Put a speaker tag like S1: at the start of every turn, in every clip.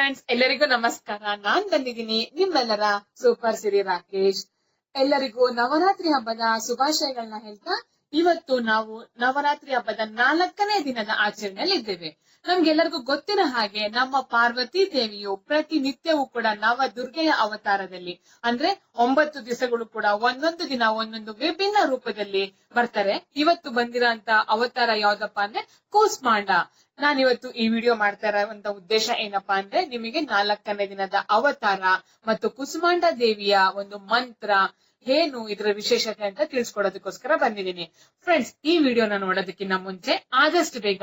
S1: Friends, ಎಲ್ಲರಿಗೂ ನಮಸ್ಕಾರ. ನಾನ್ ಬಂದಿದ್ದೀನಿ ನಿಮ್ಮೆಲ್ಲರ ಸೂಪರ್ ಸಿರಿ ರಾಕೇಶ್. ಎಲ್ಲರಿಗೂ ನವರಾತ್ರಿ ಹಬ್ಬದ ಶುಭಾಶಯಗಳನ್ನ ಹೇಳ್ತಾ, ಇವತ್ತು ನಾವು ನವರಾತ್ರಿ ಹಬ್ಬದ 4ನೇ ದಿನದ ಆಚರಣೆಯಲ್ಲಿ ಇದ್ದೇವೆ. ನಮ್ಗೆಲ್ಲರಿಗೂ ಗೊತ್ತಿರೋ ಹಾಗೆ ನಮ್ಮ ಪಾರ್ವತಿ ದೇವಿಯು ಪ್ರತಿನಿತ್ಯವೂ ಕೂಡ ನವ ದುರ್ಗೆಯ ಅವತಾರದಲ್ಲಿ, ಅಂದ್ರೆ 9 ದಿವಸಗಳು ಕೂಡ ಒಂದೊಂದು ದಿನ ಒಂದೊಂದು ವಿಭಿನ್ನ ರೂಪದಲ್ಲಿ ಬರ್ತಾರೆ. ಇವತ್ತು ಬಂದಿರೋಂತ ಅವತಾರ ಯಾವ್ದಪ್ಪ ಅಂದ್ರೆ ಕೂಸ್ಮಾಂಡ. ನಾನಿವತ್ತು ಈ ವಿಡಿಯೋ ಮಾಡ್ತಾ ಇರೋಂತ ಉದ್ದೇಶ ಏನಪ್ಪಾ ಅಂದ್ರೆ, ನಿಮಗೆ 4ನೇ ದಿನದ ಅವತಾರ ಮತ್ತು ಕುಸುಮಾಂಡ ದೇವಿಯ ಒಂದು ಮಂತ್ರ ಏನು, ಇದರ ವಿಶೇಷತೆ ಅಂತ ತಿಳಿಸ್ಕೊಡೋದಕ್ಕೋಸ್ಕರ ಬಂದಿದ್ದೀನಿ. ಫ್ರೆಂಡ್ಸ್, ಈ ವಿಡಿಯೋನ ನೋಡೋದಕ್ಕಿಂತ ಮುಂಚೆ ಆದಷ್ಟು ಬೇಗ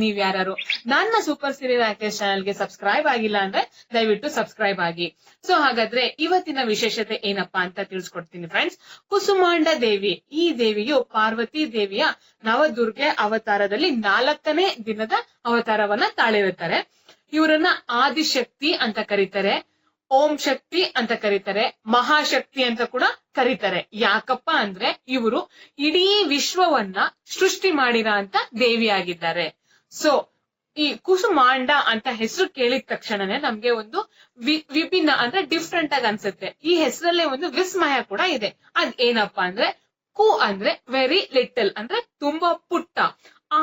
S1: ನೀವ್ ಯಾರು ನನ್ನ ಸೂಪರ್ ಸಿರಿ ರಾಕೇಶ್ ಚಾನಲ್ಗೆ ಸಬ್ಸ್ಕ್ರೈಬ್ ಆಗಿಲ್ಲ ಅಂದ್ರೆ ದಯವಿಟ್ಟು ಸಬ್ಸ್ಕ್ರೈಬ್ ಆಗಿ. ಸೊ ಹಾಗಾದ್ರೆ ಇವತ್ತಿನ ವಿಶೇಷತೆ ಏನಪ್ಪಾ ಅಂತ ತಿಳಿಸ್ಕೊಡ್ತೀನಿ ಫ್ರೆಂಡ್ಸ್. ಕುಸುಮಾಂಡ ದೇವಿ, ಈ ದೇವಿಯು ಪಾರ್ವತಿ ದೇವಿಯ ನವದುರ್ಗೆ ಅವತಾರದಲ್ಲಿ 4ನೇ ದಿನದ ಅವತಾರವನ್ನ ತಾಳಿರುತ್ತಾರೆ. ಇವರನ್ನ ಆದಿಶಕ್ತಿ ಅಂತ ಕರೀತಾರೆ, ಓಂ ಶಕ್ತಿ ಅಂತ ಕರೀತಾರೆ, ಮಹಾಶಕ್ತಿ ಅಂತ ಕೂಡ ಕರೀತಾರೆ. ಯಾಕಪ್ಪ ಅಂದ್ರೆ ಇವರು ಇಡೀ ವಿಶ್ವವನ್ನ ಸೃಷ್ಟಿ ಮಾಡಿರೋ ಅಂತ ದೇವಿಯಾಗಿದ್ದಾರೆ. ಸೊ ಈ ಕುಸುಮಾಂಡ ಅಂತ ಹೆಸರು ಕೇಳಿದ ತಕ್ಷಣನೇ ನಮ್ಗೆ ಒಂದು ವಿಭಿನ್ನ ಅಂದ್ರೆ ಡಿಫ್ರೆಂಟ್ ಆಗಿ ಅನ್ಸುತ್ತೆ. ಈ ಹೆಸರಲ್ಲೇ ಒಂದು ವಿಸ್ಮಯ ಕೂಡ ಇದೆ. ಅದ್ ಏನಪ್ಪಾ ಅಂದ್ರೆ, ಕು ಅಂದ್ರೆ ವೆರಿ ಲಿಟಲ್ ಅಂದ್ರೆ ತುಂಬಾ ಪುಟ್ಟ,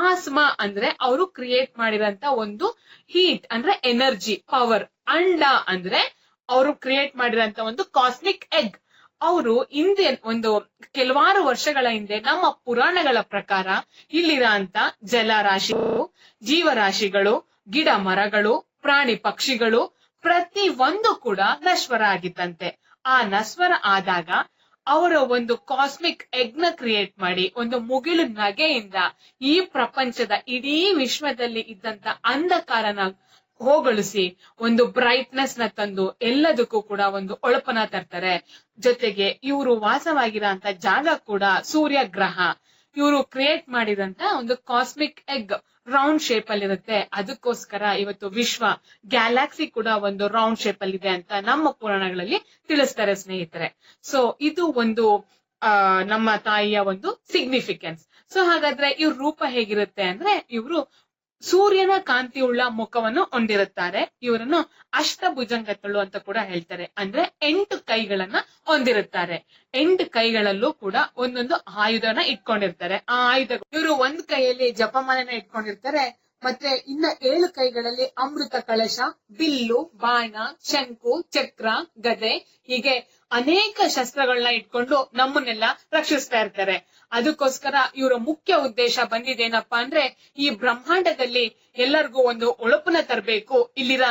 S1: ಆಸ್ಮ ಅಂದ್ರೆ ಅವರು ಕ್ರಿಯೇಟ್ ಮಾಡಿರಂತ ಒಂದು ಹೀಟ್ ಅಂದ್ರೆ ಎನರ್ಜಿ ಪವರ್, ಅಂಡ ಅಂದ್ರೆ ಅವರು ಕ್ರಿಯೇಟ್ ಮಾಡಿರಂತ ಒಂದು ಕಾಸ್ಮಿಕ್ ಎಗ್. ಅವರು ಹಿಂದೆ ಒಂದು ಕೆಲವಾರು ವರ್ಷಗಳ ಹಿಂದೆ ನಮ್ಮ ಪುರಾಣಗಳ ಪ್ರಕಾರ ಇಲ್ಲಿರಂತ ಜಲರಾಶಿಗಳು, ಜೀವರಾಶಿಗಳು, ಗಿಡ ಮರಗಳು, ಪ್ರಾಣಿ ಪಕ್ಷಿಗಳು ಪ್ರತಿ ಒಂದು ಕೂಡ ನಶ್ವರ ಆಗಿತ್ತಂತೆ. ಆ ನಶ್ವರ ಆದಾಗ ಅವರ ಒಂದು ಕಾಸ್ಮಿಕ್ ಎಗ್ ನ ಕ್ರಿಯೇಟ್ ಮಾಡಿ ಒಂದು ಮುಗಿಲು ನಗೆಯಿಂದ ಈ ಪ್ರಪಂಚದ ಇಡೀ ವಿಶ್ವದಲ್ಲಿ ಇದ್ದಂತ ಅಂಧಕಾರನ ಹೋಗಳಿಸಿ ಒಂದು ಬ್ರೈಟ್ನೆಸ್ ನ ತಂದು ಎಲ್ಲದಕ್ಕೂ ಕೂಡ ಒಂದು ಒಳಪನ ತರ್ತಾರೆ. ಜೊತೆಗೆ ಇವರು ವಾಸವಾಗಿರೋಂತ ಜಾಗ ಕೂಡ ಸೂರ್ಯ ಗ್ರಹ. ಇವರು ಕ್ರಿಯೇಟ್ ಮಾಡಿದಂತ ಒಂದು ಕಾಸ್ಮಿಕ್ ಎಗ್ ರೌಂಡ್ ಶೇಪ್ ಅಲ್ಲಿ ಇರುತ್ತೆ. ಅದಕ್ಕೋಸ್ಕರ ಇವತ್ತು ವಿಶ್ವ ಗ್ಯಾಲಾಕ್ಸಿ ಕೂಡ ಒಂದು ರೌಂಡ್ ಶೇಪ್ ಅಲ್ಲಿ ಇದೆ ಅಂತ ನಮ್ಮ ಪುರಾಣಗಳಲ್ಲಿ ತಿಳಿಸ್ತಾರೆ ಸ್ನೇಹಿತರೆ. ಸೊ ಇದು ಒಂದು ನಮ್ಮ ತಾಯಿಯ ಒಂದು ಸಿಗ್ನಿಫಿಕೆನ್ಸ್. ಸೊ ಹಾಗಾದ್ರೆ ಇವ್ರ ರೂಪ ಹೇಗಿರುತ್ತೆ ಅಂದ್ರೆ, ಇವರು ಸೂರ್ಯನ ಕಾಂತಿಯುಳ್ಳ ಮುಖವನ್ನು ಹೊಂದಿರುತ್ತಾರೆ. ಇವರನ್ನು ಅಷ್ಟಭುಜಂಗತಳು ಅಂತ ಕೂಡ ಹೇಳ್ತಾರೆ. ಅಂದ್ರೆ 8 ಕೈಗಳನ್ನ ಹೊಂದಿರುತ್ತಾರೆ. 8 ಕೈಗಳಲ್ಲೂ ಕೂಡ ಒಂದೊಂದು ಆಯುಧನ ಇಟ್ಕೊಂಡಿರ್ತಾರೆ. ಆ ಆಯುಧಗಳು, ಇವರು ಒಂದ್ ಕೈಯಲ್ಲಿ ಜಪಮಾಲೆನ ಇಟ್ಕೊಂಡಿರ್ತಾರೆ. ಮತ್ತೆ ಇನ್ನ 7 ಕೈಗಳಲ್ಲಿ ಅಮೃತ ಕಳಶ, ಬಿಲ್ಲು, ಬಾಣ, ಶಂಕು, ಚಕ್ರ, ಗದೆ, ಹೀಗೆ ಅನೇಕ ಶಸ್ತ್ರಗಳನ್ನ ಇಟ್ಕೊಂಡು ನಮ್ಮನ್ನೆಲ್ಲ ರಕ್ಷಿಸ್ತಾ ಇರ್ತಾರೆ. ಅದಕ್ಕೋಸ್ಕರ ಇವರ ಮುಖ್ಯ ಉದ್ದೇಶ ಬಂದಿದ್ದೇನಪ್ಪಾ ಅಂದ್ರೆ, ಈ ಬ್ರಹ್ಮಾಂಡದಲ್ಲಿ ಎಲ್ಲರಿಗೂ ಒಂದು ಒಳಪನ ತರಬೇಕು, ಇಲ್ಲಿರ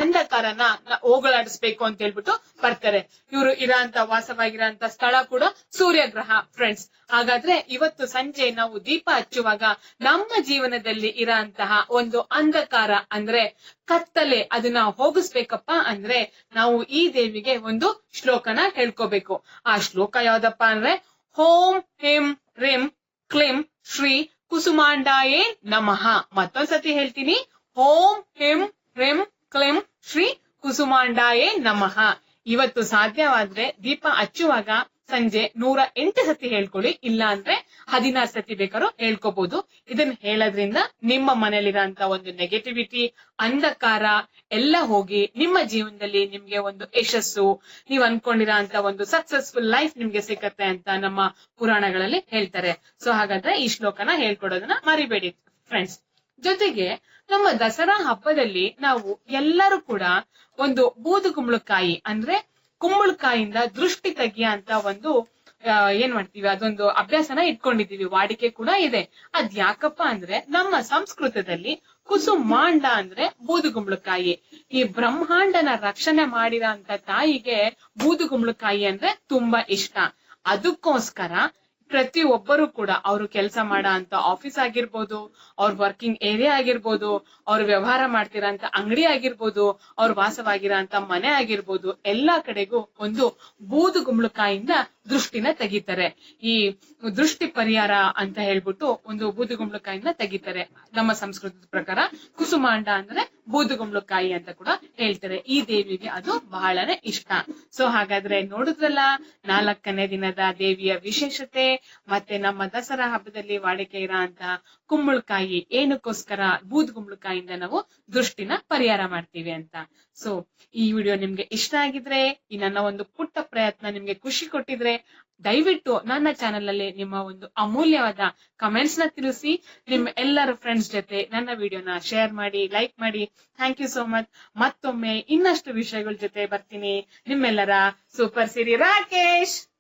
S1: ಅಂಧಕಾರನ ಹೋಗಲಾಡಿಸ್ಬೇಕು ಅಂತ ಹೇಳ್ಬಿಟ್ಟು ಬರ್ತಾರೆ. ಇವರು ಇರೋಂತ ವಾಸವಾಗಿರೋಂತ ಸ್ಥಳ ಕೂಡ ಸೂರ್ಯ ಗ್ರಹ ಫ್ರೆಂಡ್ಸ್. ಹಾಗಾದ್ರೆ ಇವತ್ತು ಸಂಜೆ ನಾವು ದೀಪ ಹಚ್ಚುವಾಗ ನಮ್ಮ ಜೀವನದಲ್ಲಿ ಇರೋಂತಹ ಒಂದು ಅಂಧಕಾರ ಅಂದ್ರೆ ಕತ್ತಲೆ, ಅದನ್ನ ಹೋಗಿಸ್ಬೇಕಪ್ಪ ಅಂದ್ರೆ ನಾವು ಈ ದೇವಿಗೆ ಒಂದು ಶ್ಲೋಕನ ಹೇಳ್ಕೋಬೇಕು. ಆ ಶ್ಲೋಕ ಯಾವ್ದಪ್ಪ ಅಂದ್ರೆ, ಓಂ ಹಿಂ ರಿಂ ಕ್ಲಿಂ ಶ್ರೀ ಕುಸುಮಾಂಡಾಯೇ ನಮಃ. ಮತ್ತೊಂದ್ಸತಿ ಹೇಳ್ತೀನಿ, ಓಂ ಹಿಂ ರಿಂ ಕ್ಲಿಂ ಶ್ರೀ ಕುಸುಮಾಂಡಾಯೇ ನಮಃ. ಇವತ್ತು ಸಾಧ್ಯವಾದ್ರೆ ದೀಪ ಹಚ್ಚುವಾಗ ಸಂಜೆ 108 ಸತಿ ಹೇಳ್ಕೊಳ್ಳಿ, ಇಲ್ಲ ಅಂದ್ರೆ 16 ಸತಿ ಬೇಕಾದ್ರೂ ಹೇಳ್ಕೋಬಹುದು. ಇದನ್ನ ಹೇಳೋದ್ರಿಂದ ನಿಮ್ಮ ಮನೇಲಿರೋಂತ ಒಂದು ನೆಗೆಟಿವಿಟಿ, ಅಂಧಕಾರ ಎಲ್ಲ ಹೋಗಿ ನಿಮ್ಮ ಜೀವನದಲ್ಲಿ ನಿಮ್ಗೆ ಒಂದು ಯಶಸ್ಸು, ನೀವ್ ಅನ್ಕೊಂಡಿರೋ ಅಂತ ಒಂದು ಸಕ್ಸಸ್ಫುಲ್ ಲೈಫ್ ನಿಮ್ಗೆ ಸಿಕ್ಕತ್ತೆ ಅಂತ ನಮ್ಮ ಪುರಾಣಗಳಲ್ಲಿ ಹೇಳ್ತಾರೆ. ಸೊ ಹಾಗಾದ್ರೆ ಈ ಶ್ಲೋಕನ ಹೇಳ್ಕೊಡೋದನ್ನ ಮರಿಬೇಡಿ ಫ್ರೆಂಡ್ಸ್. ಜೊತೆಗೆ ನಮ್ಮ ದಸರಾ ಹಬ್ಬದಲ್ಲಿ ನಾವು ಎಲ್ಲರೂ ಕೂಡ ಒಂದು ಬೂದುಗುಂಬಳಕಾಯಿ ಅಂದ್ರೆ ಕುಂಬಳಕಾಯಿಂದ ದೃಷ್ಟಿ ತೆಗಿಯ ಅಂತ ಒಂದು ಏನ್ ಮಾಡ್ತೀವಿ, ಅದೊಂದು ಅಭ್ಯಾಸನ ಇಟ್ಕೊಂಡಿದೀವಿ, ವಾಡಿಕೆ ಕೂಡ ಇದೆ. ಅದ್ ಯಾಕಪ್ಪ ಅಂದ್ರೆ, ನಮ್ಮ ಸಂಸ್ಕೃತದಲ್ಲಿ ಕುಸುಮಾಂಡ ಅಂದ್ರೆ ಬೂದುಗುಂಬಳಕಾಯಿ. ಈ ಬ್ರಹ್ಮಾಂಡನ ರಕ್ಷಣೆ ಮಾಡಿರೋ ಅಂತ ತಾಯಿಗೆ ಬೂದುಗುಂಬಳಕಾಯಿ ಅಂದ್ರೆ ತುಂಬಾ ಇಷ್ಟ. ಅದಕ್ಕೋಸ್ಕರ ಪ್ರತಿಯೊಬ್ಬರು ಕೂಡ ಅವರು ಕೆಲಸ ಮಾಡೋ ಅಂತ ಆಫೀಸ್ ಆಗಿರ್ಬೋದು, ಅವ್ರ ವರ್ಕಿಂಗ್ ಏರಿಯಾ ಆಗಿರ್ಬೋದು, ಅವ್ರು ವ್ಯವಹಾರ ಮಾಡ್ತಿರೋಂತ ಅಂಗಡಿ ಆಗಿರ್ಬೋದು, ಅವ್ರ ವಾಸವಾಗಿರೋ ಅಂತ ಮನೆ ಆಗಿರ್ಬೋದು, ಎಲ್ಲಾ ಕಡೆಗೂ ಒಂದು ಬೂದುಗುಂಬಳಕಾಯಿಂದ ದೃಷ್ಟಿನ ತೆಗಿತಾರೆ. ಈ ದೃಷ್ಟಿ ಪರಿಹಾರ ಅಂತ ಹೇಳ್ಬಿಟ್ಟು ಒಂದು ಬೂದುಗುಂಬಳಕಾಯಿಂದ ತೆಗಿತಾರೆ. ನಮ್ಮ ಸಂಸ್ಕೃತದ ಪ್ರಕಾರ ಕುಸುಮಾಂಡ ಅಂದ್ರೆ ಬೂದುಗುಂಬಳಕಾಯಿ ಅಂತ ಕೂಡ ಹೇಳ್ತಾರೆ. ಈ ದೇವಿಗೆ ಅದು ಬಹಳನೇ ಇಷ್ಟ. ಸೊ ಹಾಗಾದ್ರೆ ನೋಡಿದ್ರಲ್ಲ 4ನೇ ದಿನದ ದೇವಿಯ ವಿಶೇಷತೆ. ಮತ್ತೆ ನಮ್ಮ ದಸರಾ ಹಬ್ಬದಲ್ಲಿ ವಾಡಿಕೆ ಇರೋ ಅಂತ ಕುಂಬಳಕಾಯಿ ಏನಕ್ಕೋಸ್ಕರ ಬೂದ್ ಕುಂಬಳಕಾಯಿಂದ ನಾವು ದೃಷ್ಟಿನ ಪರಿಹಾರ ಮಾಡ್ತೀವಿ ಅಂತ. ಸೊ ಈ ವಿಡಿಯೋ ನಿಮ್ಗೆ ಇಷ್ಟ ಆಗಿದ್ರೆ, ಈ ನನ್ನ ಒಂದು ಪುಟ್ಟ ಪ್ರಯತ್ನ ನಿಮ್ಗೆ ಖುಷಿ ಕೊಟ್ಟಿದ್ರೆ, ದಯವಿಟ್ಟು ನನ್ನ ಚಾನೆಲ್ ಅಲ್ಲಿ ನಿಮ್ಮ ಒಂದು ಅಮೂಲ್ಯವಾದ ಕಮೆಂಟ್ಸ್ ನ ತಿಳಿಸಿ. ನಿಮ್ಮ ಎಲ್ಲರ ಫ್ರೆಂಡ್ಸ್ ಜೊತೆ ನನ್ನ ವಿಡಿಯೋನ ಶೇರ್ ಮಾಡಿ, ಲೈಕ್ ಮಾಡಿ. Thank you so much. ಮತ್ತೊಮ್ಮೆ ಇನ್ನಷ್ಟು ವಿಷಯಗಳ ಜೊತೆ ಬರ್ತೀನಿ. ನಿಮ್ಮೆಲ್ಲರ ಸೂಪರ್ ಸಿರಿ ರಾಕೇಶ್.